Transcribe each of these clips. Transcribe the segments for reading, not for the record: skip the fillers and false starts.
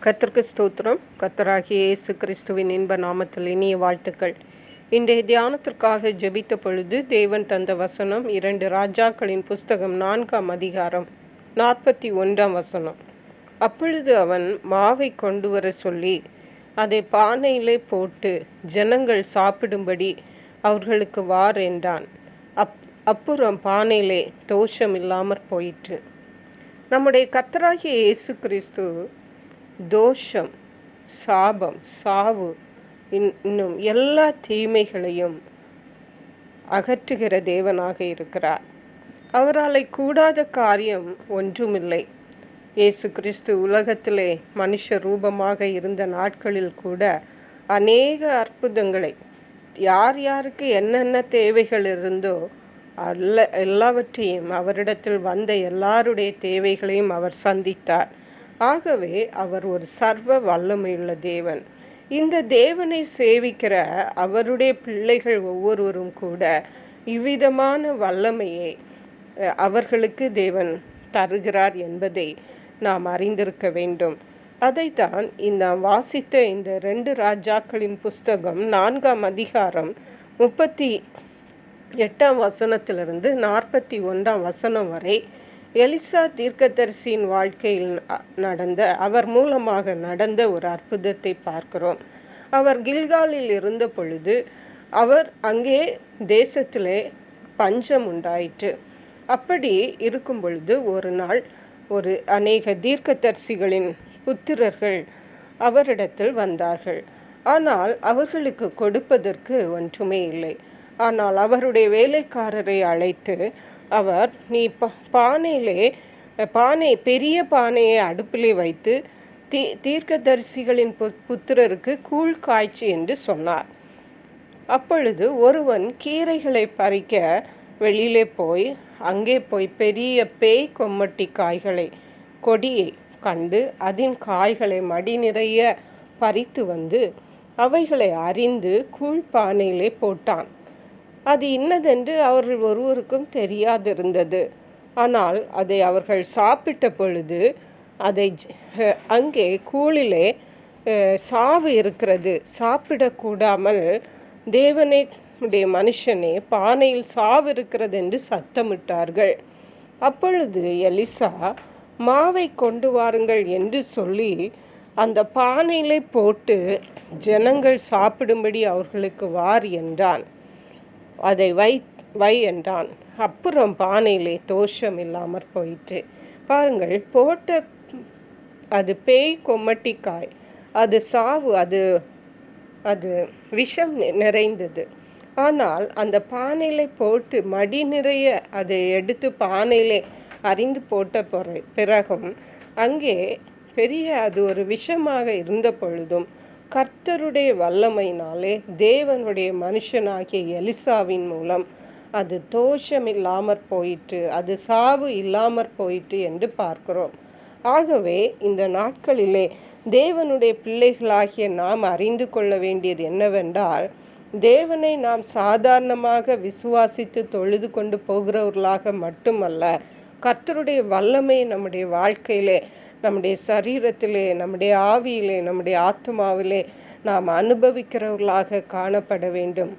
கர்த்தருக்கு ஸ்தோத்திரம். கர்த்தராகிய இயேசு கிறிஸ்துவின் இன்ப நாமத்தில் இனிய வாழ்த்துக்கள். இன்றைய தியானத்திற்காக ஜெபித்த பொழுது தேவன் தந்த வசனம் 2 ராஜாக்களின் புஸ்தகம் 4ஆம் அதிகாரம் 41ஆம் வசனம். அப்பொழுது அவன் மாவை கொண்டு வர சொல்லி அதை பானையிலே போட்டு ஜனங்கள் சாப்பிடும்படி அவர்களுக்கு வார் என்றான். அப்புறம் பானையிலே தோஷம் இல்லாமற் போயிற்று. நம்முடைய கர்த்தராகிய இயேசு கிறிஸ்து தோஷம், சாபம், சாவு இன்னும் எல்லா தீமைகளையும் அகற்றுகிற தேவனாக இருக்கிறார். அவரால் கூடாத காரியம் ஒன்றுமில்லை. இயேசு கிறிஸ்து உலகத்திலே மனுஷ ரூபமாக இருந்த நாட்களில் கூட அநேக அற்புதங்களை, யார் யாருக்கு என்னென்ன தேவைகள் இருந்தோ எல்லாவற்றையும் அவரிடத்தில் வந்த எல்லாருடைய தேவைகளையும் அவர் சந்தித்தார். ஆகவே அவர் ஒரு சர்வ வல்லமையுள்ள தேவன். இந்த தேவனை சேவிக்கிற அவருடைய பிள்ளைகள் ஒவ்வொருவரும் கூட இவ்விதமான வல்லமையை அவர்களுக்கு தேவன் தருகிறார் என்பதை நாம் அறிந்திருக்க வேண்டும். அதைத்தான் இந்த வாசித்த இந்த 2 ராஜாக்களின் புஸ்தகம் 4ஆம் அதிகாரம் 38ஆம் வசனத்திலிருந்து 41ஆம் வசனம் வரை எலிசா தீர்க்கதரிசியின் வாழ்க்கையில் அவர் மூலமாக நடந்த ஒரு அற்புதத்தை பார்க்கிறோம். அவர் கில்காலில் இருந்த பொழுது அவர் அங்கே தேசத்திலே பஞ்சம் உண்டாயிற்று. அப்படி இருக்கும் பொழுது ஒரு நாள் அநேக தீர்க்கதரிசிகளின் புத்திரர்கள் அவரிடத்தில் வந்தார்கள். ஆனால் அவர்களுக்கு கொடுப்பதற்கு ஒன்றுமே இல்லை. ஆனால் அவருடைய வேலைக்காரரை அழைத்து அவர், நீ பெரிய பானையை அடுப்பிலே வைத்து தீர்க்கதரிசிகளின் புத்திரருக்கு கூழ் காய்ச்சி என்று சொன்னார். அப்பொழுது ஒருவன் கீரைகளை பறிக்க வெளியிலே போய் அங்கே பெரிய பேய் கொம்மட்டி கொடியை கண்டு அதன் காய்களை மடி நிறைய பறித்து வந்து அவைகளை அரிந்து கூழ் பானையிலே போட்டான். அது இன்னதென்று அவர்கள் ஒருவருக்கும் தெரியாதிருந்தது. ஆனால் அதை அவர்கள் சாப்பிட்ட பொழுது அங்கே கூழிலே சாவு இருக்கிறது, சாப்பிடக்கூடாமல் தேவனுடைய மனுஷனே பானையில் சாவு இருக்கிறது என்று சத்தமிட்டார்கள். அப்பொழுது எலிசா, மாவை கொண்டு வாருங்கள் என்று சொல்லி அந்த பானையிலே போட்டு ஜனங்கள் சாப்பிடும்படி அவர்களுக்கு வார் என்றான். அதை வை என்றான். அப்புறம் பானையிலே தோஷம் இல்லாமற் போயிற்று. பாருங்கள், போட்ட அது பேய் கொம்மட்டிக்காய், அது சாவு, அது விஷம் நிறைந்தது. ஆனால் அந்த பானையிலே போட்டு மடி நிறைய அதை எடுத்து பானையிலே அரிந்து போட்ட பிறகும் அங்கே அது ஒரு விஷமாக இருந்த பொழுதும் கர்த்தருடைய வல்லமையினாலே தேவனுடைய மனுஷனாகிய எலிசாவின் மூலம் அது தோஷம் இல்லாமற் போயிற்று, அது சாவு இல்லாமற் போயிற்று என்று பார்க்கிறோம். ஆகவே இந்த நாட்களிலே தேவனுடைய பிள்ளைகளாகிய நாம் அறிந்து கொள்ள வேண்டியது என்னவென்றால், தேவனை நாம் சாதாரணமாக விசுவாசித்து தொழுது கொண்டு போகிறவர்களாக மட்டுமல்ல, கர்த்தருடைய வல்லமை நம்முடைய வாழ்க்கையிலே, நம்முடைய சரீரத்திலே, நம்முடைய ஆவியிலே, நம்முடைய ஆத்மாவிலே நாம் அனுபவிக்கிறவர்களாக காணப்பட வேண்டும்.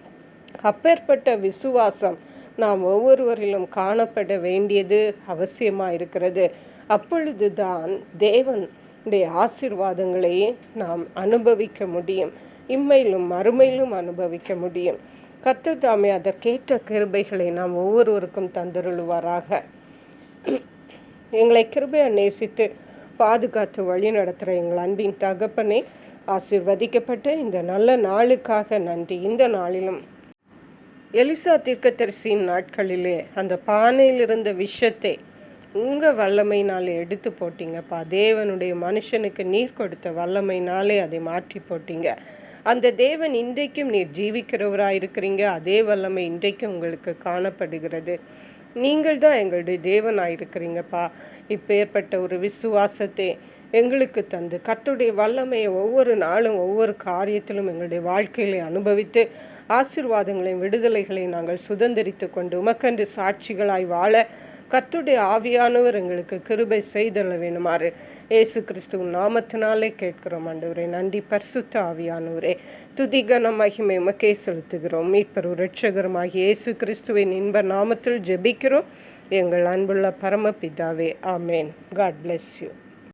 அப்பேற்பட்ட விசுவாசம் நாம் ஒவ்வொருவரிலும் காணப்பட வேண்டியது அவசியமாக இருக்கிறது. அப்பொழுது தான் தேவனுடைய ஆசீர்வாதங்களை நாம் அனுபவிக்க முடியும், இம்மையிலும் மறுமையிலும் அனுபவிக்க முடியும். கர்த்தர் தாமே அதற்கேற்ற கிருபைகளை நாம் ஒவ்வொருவருக்கும் தந்தருளுவாராக. எங்களை கிருபையை நேசித்து பாதுகாத்து வழி நடத்துகிற எங்கள் அன்பின் தகப்பனே, ஆசீர்வதிக்கப்பட்ட இந்த நல்ல நாளுக்காக நன்றி. இந்த நாளிலும் எலிசா தீர்க்கதரிசியின் நாட்களிலே அந்த பானையில் இருந்த விஷத்தை உங்கள் வல்லமையினாலே எடுத்து போட்டிங்கப்பா. தேவனுடைய மனுஷனுக்கு நீர் கொடுத்த வல்லமையினாலே அதை மாற்றி போட்டீங்க. அந்த தேவன் இன்றைக்கும் நீர் ஜீவிக்கிறவராயிருக்கிறீங்க. அதே வல்லமை இன்றைக்கும் உங்களுக்கு காணப்படுகிறது. நீங்கள் தான் எங்களுடைய தேவனாயிருக்கிறீங்கப்பா. இப்பேற்பட்ட ஒரு விசுவாசத்தை எங்களுக்கு தந்து கர்த்தருடைய வல்லமையை ஒவ்வொரு நாளும் ஒவ்வொரு காரியத்திலும் எங்களுடைய வாழ்க்கையிலே அனுபவித்து ஆசீர்வாதங்களையும் விடுதலைகளையும் நாங்கள் சுதந்திரித்து கொண்டு உமக்கென்று சாட்சிகளாய் வாழ கர்த்தருடைய ஆவியானவர் எங்களுக்கு கிருபை செய்தள்ள வேணுமாறு இயேசு கிறிஸ்துவின் நாமத்தினாலே கேட்கிறோம் ஆண்டவரே. நன்றி பரிசுத்த ஆவியானவரே. துதிகன மகிமை உமக்கே செலுத்துகிறோம். மீட்பரும் இரட்சகருமாகிய இயேசு கிறிஸ்துவின் இன்ப நாமத்தில் ஜெபிக்கிறோம் எங்கள் அன்புள்ள பரமபிதாவே. ஆமேன். God bless you.